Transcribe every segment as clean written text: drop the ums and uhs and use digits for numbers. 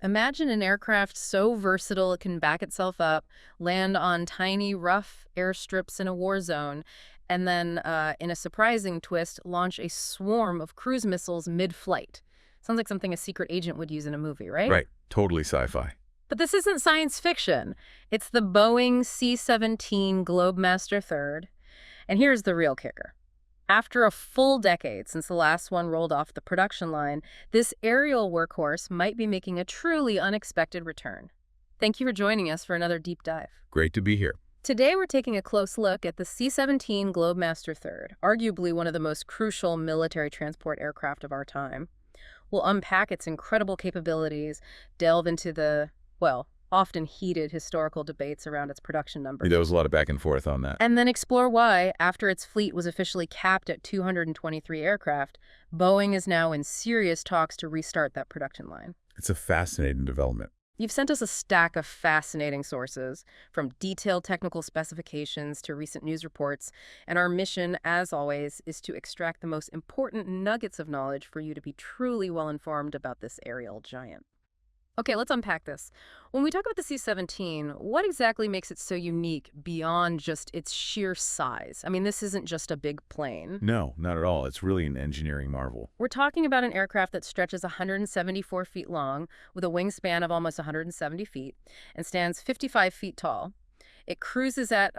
Imagine an aircraft so versatile it can back itself up, land on tiny, rough airstrips in a war zone, and then, in a surprising twist, launch a swarm of cruise missiles mid-flight. Sounds like something a secret agent would use in a movie, right? Right. Totally sci-fi. But this isn't science fiction. It's the Boeing C-17 Globemaster III. And here's the real kicker. After a full decade since the last one rolled off the production line, this aerial workhorse might be making a truly unexpected return. Thank you for joining us for another deep dive. Great to be here. Today we're taking a close look at the C-17 Globemaster III, arguably one of the most crucial military transport aircraft of our time. We'll unpack its incredible capabilities, delve into the, well, often heated historical debates around its production numbers, There was a lot of back and forth on that. and then explore why, after its fleet was officially capped at 223 aircraft, Boeing is now in serious talks to restart that production line. It's a fascinating development. You've sent us a stack of fascinating sources, from detailed technical specifications to recent news reports, and our mission, as always, is to extract the most important nuggets of knowledge for you to be truly well-informed about this aerial giant. Okay, let's unpack this. When we talk about the C-17, what exactly makes it so unique beyond just its sheer size? I mean, this isn't just a big plane. No, not at all. It's really an engineering marvel. We're talking about an aircraft that stretches 174 feet long with a wingspan of almost 170 feet and stands 55 feet tall. It cruises at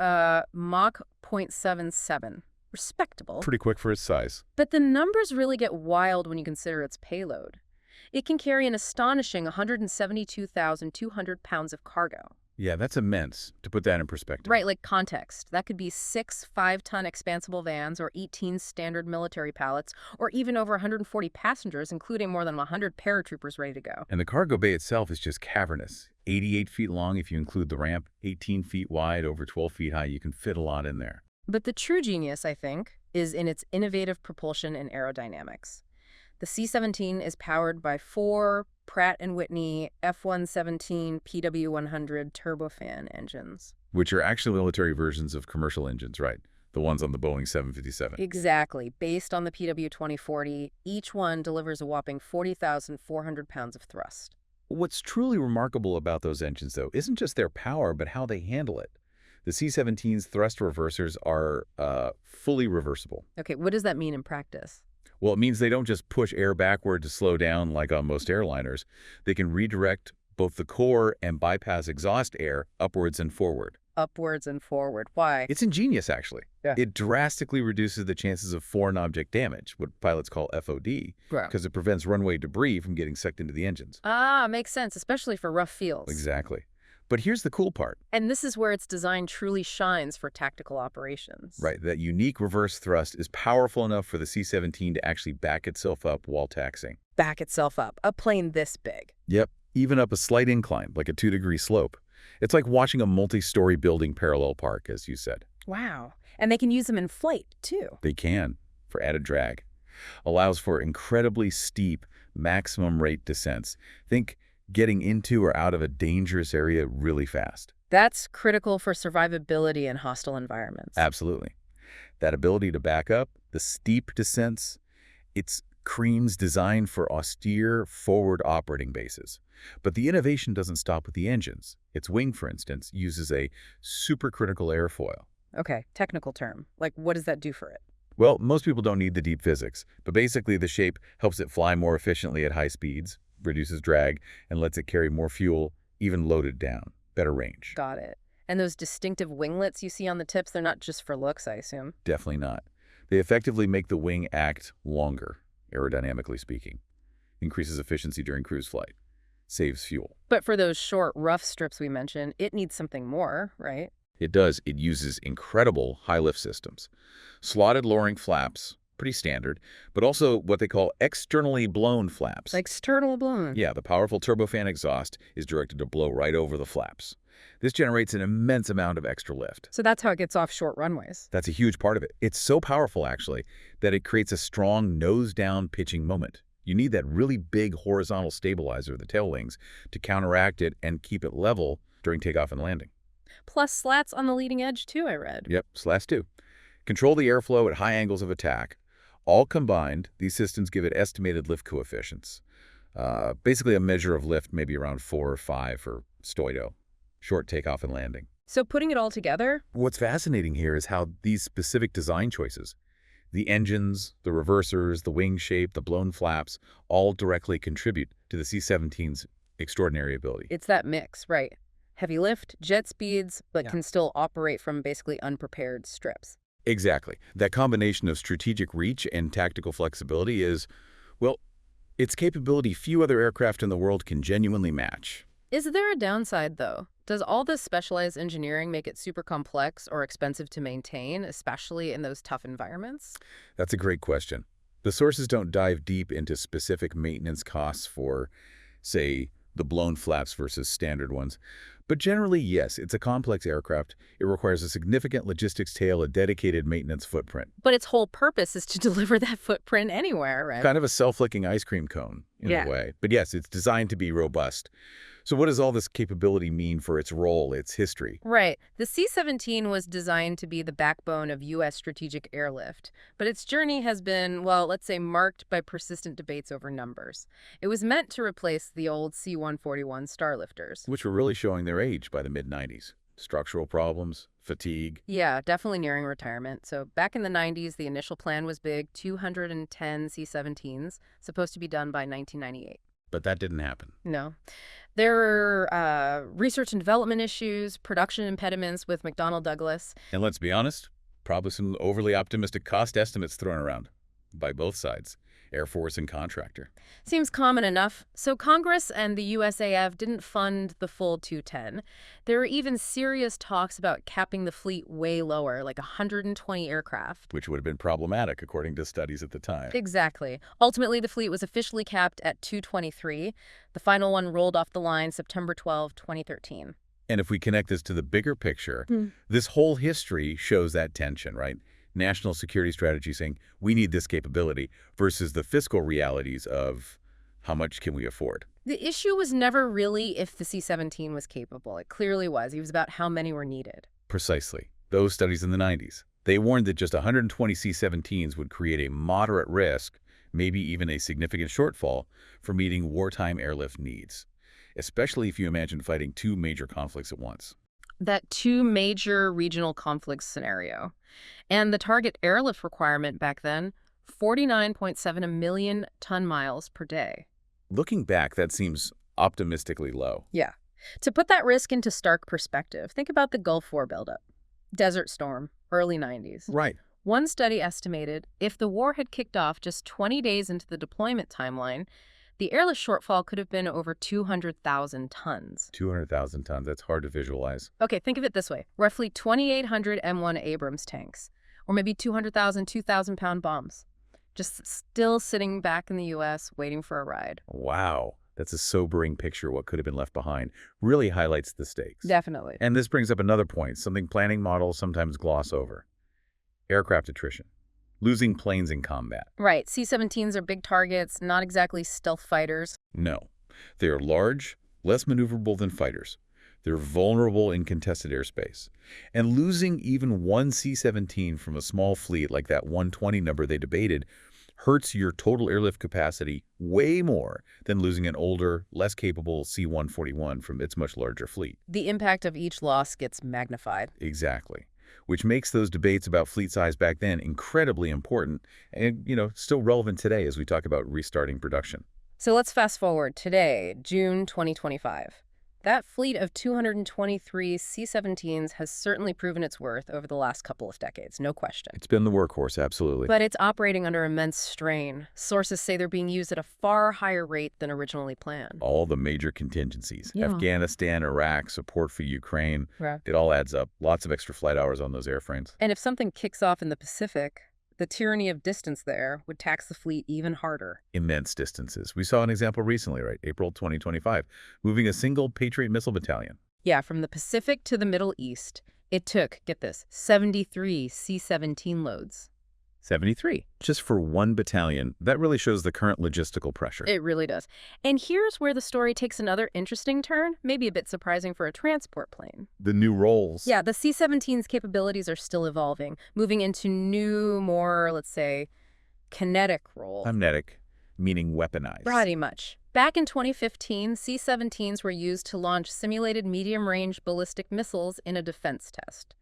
Mach 0.77. Respectable. Pretty quick for its size. But the numbers really get wild when you consider its payload. It can carry an astonishing 172,200 pounds of cargo. Yeah, that's immense, to put that in perspective. Right, like context. That could be 6 5-ton expansible vans or 18 standard military pallets, or even over 140 passengers, including more than 100 paratroopers ready to go. And the cargo bay itself is just cavernous. 88 feet long if you include the ramp, 18 feet wide, over 12 feet high. You can fit a lot in there. But the true genius, I think, is in its innovative propulsion and aerodynamics. The C-17 is powered by 4 Pratt & Whitney F117 PW100 turbofan engines. Which are actually military versions of commercial engines, right? The ones on the Boeing 757. Exactly. Based on the PW2040, each one delivers a whopping 40,400 pounds of thrust. What's truly remarkable about those engines, though, isn't just their power, but how they handle it. The C-17's thrust reversers are fully reversible. Okay, what does that mean in practice? Well, it means they don't just push air backward to slow down like on most airliners. They can redirect both the core and bypass exhaust air upwards and forward. Upwards and forward. Why? It's ingenious, actually. Yeah. It drastically reduces the chances of foreign object damage, what pilots call FOD, because it prevents runway debris from getting sucked into the engines. Ah, makes sense, especially for rough fields. Exactly. But here's the cool part. And this is where its design truly shines for tactical operations. Right, that unique reverse thrust is powerful enough for the C-17 to actually back itself up while taxiing. Back itself up. A plane this big. Yep, even up a slight incline, like a 2-degree slope. It's like watching a multi-story building parallel park, as you said. Wow. And they can use them in flight, too. They can, for added drag. Allows for incredibly steep, maximum rate descents. Think getting into or out of a dangerous area really fast. That's critical for survivability in hostile environments. Absolutely. That ability to back up, the steep descents, it's creams designed for austere forward operating bases. But the innovation doesn't stop with the engines. Its wing, for instance, uses a supercritical airfoil. Okay, technical term. Like, what does that do for it? Well, most people don't need the deep physics, but basically the shape helps it fly more efficiently at high speeds, reduces drag, and lets it carry more fuel, even loaded down. Better range. Got it. And those distinctive winglets you see on the tips, they're not just for looks, I assume? Definitely not. They effectively make the wing act longer, aerodynamically speaking. Increases efficiency during cruise flight. Saves fuel. But for those short, rough strips we mentioned, it needs something more, right? It does. It uses incredible high-lift systems. Slotted lowering flaps, pretty standard, but also what they call externally blown flaps. External blown. Yeah, the powerful turbofan exhaust is directed to blow right over the flaps. This generates an immense amount of extra lift. So that's how it gets off short runways. That's a huge part of it. It's so powerful, actually, that it creates a strong nose-down pitching moment. You need that really big horizontal stabilizer, the tail wings, to counteract it and keep it level during takeoff and landing. Plus slats on the leading edge, too, I read. Yep, slats too. Control the airflow at high angles of attack. All combined, these systems give it estimated lift coefficients. Basically a measure of lift, maybe around 4 or 5 for STOIDO, short takeoff and landing. So putting it all together, What's fascinating here is how these specific design choices, the engines, the reversers, the wing shape, the blown flaps, all directly contribute to the C-17's extraordinary ability. it's that mix, right? Heavy lift, jet speeds, but Yeah. can still operate from basically unprepared strips. Exactly. That combination of strategic reach and tactical flexibility is, well, its capability few other aircraft in the world can genuinely match. Is there a downside, though? Does all this specialized engineering make it super complex or expensive to maintain, especially in those tough environments? That's a great question. The sources don't dive deep into specific maintenance costs for, say, the blown flaps versus standard ones. But generally, yes, it's a complex aircraft. It requires a significant logistics tail, a dedicated maintenance footprint. But its whole purpose is to deliver that footprint anywhere, right? Kind of a self-licking ice cream cone, in Yeah. a way. But yes, it's designed to be robust. So what does all this capability mean for its role, its history? Right. The C-17 was designed to be the backbone of U.S. strategic airlift, but its journey has been, well, let's say, marked by persistent debates over numbers. It was meant to replace the old C-141 Starlifters. Which were really showing their age by the mid-90s. Structural problems, fatigue. Yeah, definitely nearing retirement. So back in the 90s, the initial plan was big, 210 C-17s, supposed to be done by 1998. But that didn't happen. No. There were research and development issues, production impediments with McDonnell Douglas. And let's be honest, probably some overly optimistic cost estimates thrown around by both sides, Air Force and contractor. Seems common enough. So Congress and the USAF didn't fund the full 210. There were even serious talks about capping the fleet way lower, like 120 aircraft. Which would have been problematic according to studies at the time. Exactly. Ultimately, the fleet was officially capped at 223. The final one rolled off the line September 12, 2013. And if we connect this to the bigger picture, this whole history shows that tension, right? National security strategy saying, we need this capability, versus the fiscal realities of how much can we afford. The issue was never really if the C-17 was capable. It clearly was. It was about how many were needed. Precisely. Those studies in the 90s. They warned that just 120 C-17s would create a moderate risk, maybe even a significant shortfall, for meeting wartime airlift needs, especially if you imagine fighting 2 major conflicts at once. That 2 major regional conflicts scenario. And the target airlift requirement back then, 49.7 million ton-miles per day. Looking back, that seems optimistically low. Yeah. To put that risk into stark perspective, think about the Gulf War buildup. Desert Storm, early 90s. Right. One study estimated if the war had kicked off just 20 days into the deployment timeline, the airlift shortfall could have been over 200,000 tons. 200,000 tons. That's hard to visualize. Okay, think of it this way. Roughly 2,800 M1 Abrams tanks, or maybe 200,000 2,000-pound bombs, just still sitting back in the U.S. waiting for a ride. Wow. That's a sobering picture of what could have been left behind. Really highlights the stakes. Definitely. And this brings up another point, something planning models sometimes gloss over. Aircraft attrition. Losing planes in combat. Right. C-17s are big targets, not exactly stealth fighters. No. They are large, less maneuverable than fighters. They're vulnerable in contested airspace. And losing even one C-17 from a small fleet like that 120 number they debated hurts your total airlift capacity way more than losing an older, less capable C-141 from its much larger fleet. The impact of each loss gets magnified. Exactly. Which makes those debates about fleet size back then incredibly important and, still relevant today as we talk about restarting production. So let's fast forward today, June 2025. That fleet of 223 C-17s has certainly proven its worth over the last couple of decades, no question. It's been the workhorse, absolutely. But it's operating under immense strain. Sources say they're being used at a far higher rate than originally planned. All the major contingencies, Yeah. Afghanistan, Iraq, support for Ukraine, Right. it all adds up. Lots of extra flight hours on those airframes. And if something kicks off in the Pacific, the tyranny of distance there would tax the fleet even harder. Immense distances. We saw an example recently, right? April 2025, moving a single Patriot missile battalion. Yeah, from the Pacific to the Middle East, it took, get this, 73 C-17 loads. 73. Just for one battalion. That really shows the current logistical pressure. It really does. And here's where the story takes another interesting turn, maybe a bit surprising for a transport plane. The new roles. Yeah, the C-17's capabilities are still evolving, moving into new, more, let's say, kinetic roles. Kinetic, meaning weaponized. Pretty much. Back in 2015, C-17s were used to launch simulated medium-range ballistic missiles in a defense test.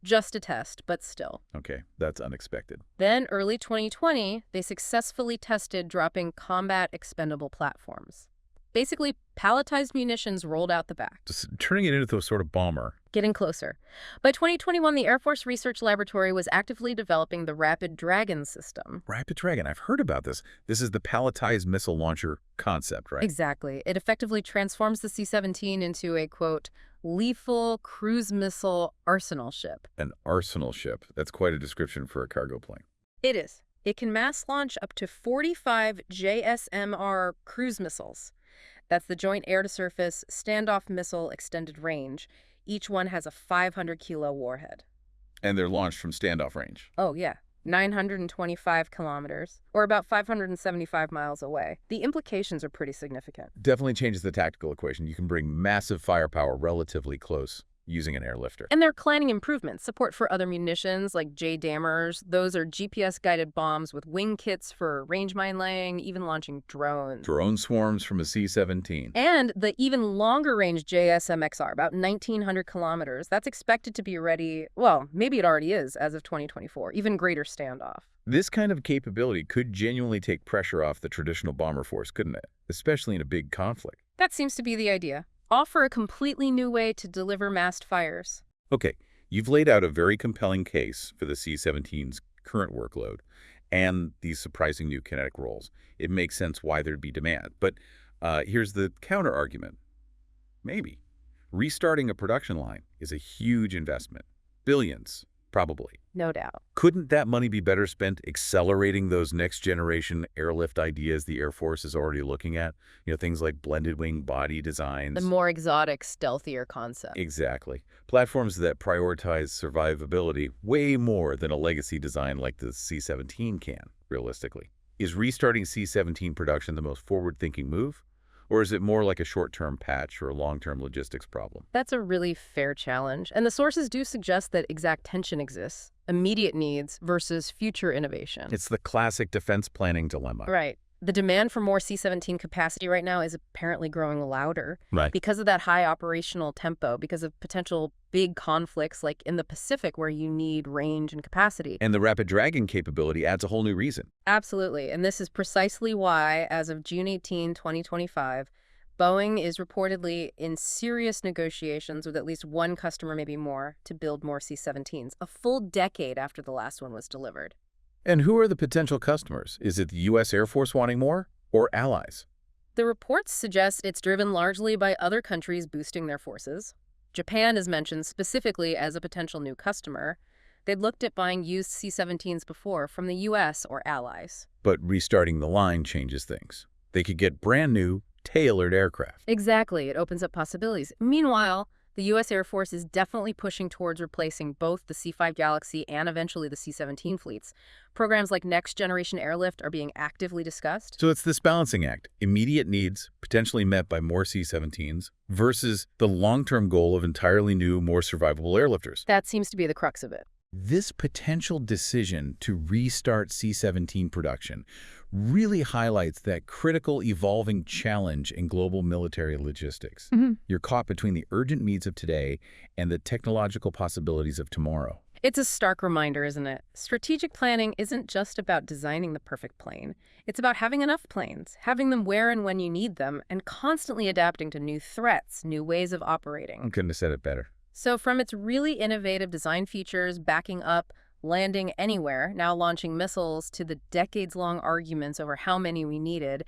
Just a test, but still. Okay, that's unexpected. Then, early 2020, they successfully tested dropping combat expendable platforms. Basically, palletized munitions rolled out the back. Just turning it into a sort of bomber. Getting closer. By 2021, the Air Force Research Laboratory was actively developing the Rapid Dragon system. Rapid Dragon, I've heard about this. This is the palletized missile launcher concept, right? Exactly. It effectively transforms the C-17 into a, quote, lethal cruise missile arsenal ship. An arsenal ship. That's quite a description for a cargo plane. It is. It can mass launch up to 45 JSMR cruise missiles. That's the Joint Air-to-Surface Standoff Missile Extended Range. Each one has a 500-kilo warhead. And they're launched from standoff range. Oh, yeah. 925 kilometers, or about 575 miles away. The implications are pretty significant. Definitely changes the tactical equation. You can bring massive firepower relatively close using an airlifter. And they're planning improvements, support for other munitions like J-dammers. Those are GPS-guided bombs with wing kits for range mine laying, even launching drones. Drone swarms from a C-17. And the even longer-range JSMXR, about 1,900 kilometers. That's expected to be ready, well, maybe it already is, as of 2024. Even greater standoff. This kind of capability could genuinely take pressure off the traditional bomber force, couldn't it? Especially in a big conflict. That seems to be the idea. Offer a completely new way to deliver massed fires. Okay, you've laid out a very compelling case for the C-17's current workload and these surprising new kinetic roles. It makes sense why there'd be demand. But here's the counter-argument. Maybe. Restarting a production line is a huge investment. Billions, probably. No doubt. Couldn't that money be better spent accelerating those next-generation airlift ideas the Air Force is already looking at? You know, things like blended wing body designs. The more exotic, stealthier concept. Exactly. Platforms that prioritize survivability way more than a legacy design like the C-17 can, realistically. Is restarting C-17 production the most forward-thinking move? Or is it more like a short-term patch or a long-term logistics problem? That's a really fair challenge. And the sources do suggest that exact tension exists. Immediate needs versus future innovation. It's the classic defense planning dilemma. Right. The demand for more C-17 capacity right now is apparently growing louder. Right. Because of that high operational tempo, because of potential big conflicts like in the Pacific where you need range and capacity. And the Rapid Dragon capability adds a whole new reason. Absolutely. And this is precisely why, as of June 18, 2025, Boeing is reportedly in serious negotiations with at least one customer, maybe more, to build more C-17s, a full decade after the last one was delivered. And who are the potential customers? Is it the U.S. Air Force wanting more, or allies? The reports suggest it's driven largely by other countries boosting their forces. Japan is mentioned specifically as a potential new customer. They'd looked at buying used C-17s before from the U.S. or allies. But restarting the line changes things. They could get brand new, tailored aircraft. Exactly. It opens up possibilities. Meanwhile, the U.S. Air Force is definitely pushing towards replacing both the C-5 Galaxy and eventually the C-17 fleets. Programs like Next Generation Airlift are being actively discussed. So it's this balancing act, immediate needs, potentially met by more C-17s, versus the long-term goal of entirely new, more survivable airlifters. That seems to be the crux of it. This potential decision to restart C-17 production really highlights that critical evolving challenge in global military logistics. You're caught between the urgent needs of today and the technological possibilities of tomorrow. It's a stark reminder, isn't it? Strategic planning isn't just about designing the perfect plane. It's about having enough planes, having them where and when you need them, and constantly adapting to new threats, new ways of operating. I couldn't have said it better. So from its really innovative design features, backing up, landing anywhere, now launching missiles, to the decades-long arguments over how many we needed,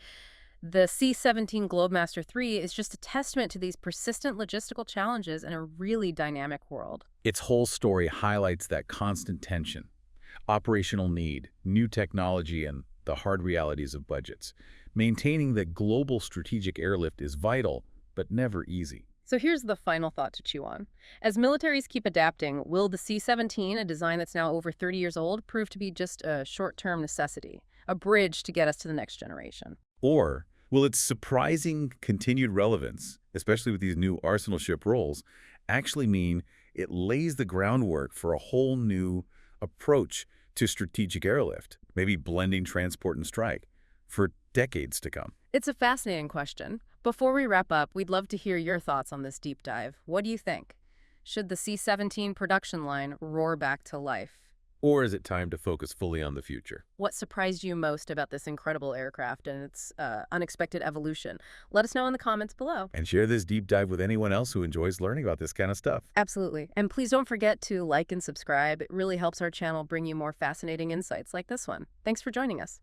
the C-17 Globemaster III is just a testament to these persistent logistical challenges in a really dynamic world. Its whole story highlights that constant tension, operational need, new technology, and the hard realities of budgets. Maintaining that global strategic airlift is vital, but never easy. So here's the final thought to chew on. As militaries keep adapting, will the C-17, a design that's now over 30 years old, prove to be just a short-term necessity, a bridge to get us to the next generation? Or will its surprising continued relevance, especially with these new arsenal ship roles, actually mean it lays the groundwork for a whole new approach to strategic airlift, maybe blending transport and strike, for decades to come? It's a fascinating question. Before we wrap up, we'd love to hear your thoughts on this deep dive. What do you think? Should the C-17 production line roar back to life? Or is it time to focus fully on the future? What surprised you most about this incredible aircraft and its unexpected evolution? Let us know in the comments below. And share this deep dive with anyone else who enjoys learning about this kind of stuff. Absolutely. And please don't forget to like and subscribe. It really helps our channel bring you more fascinating insights like this one. Thanks for joining us.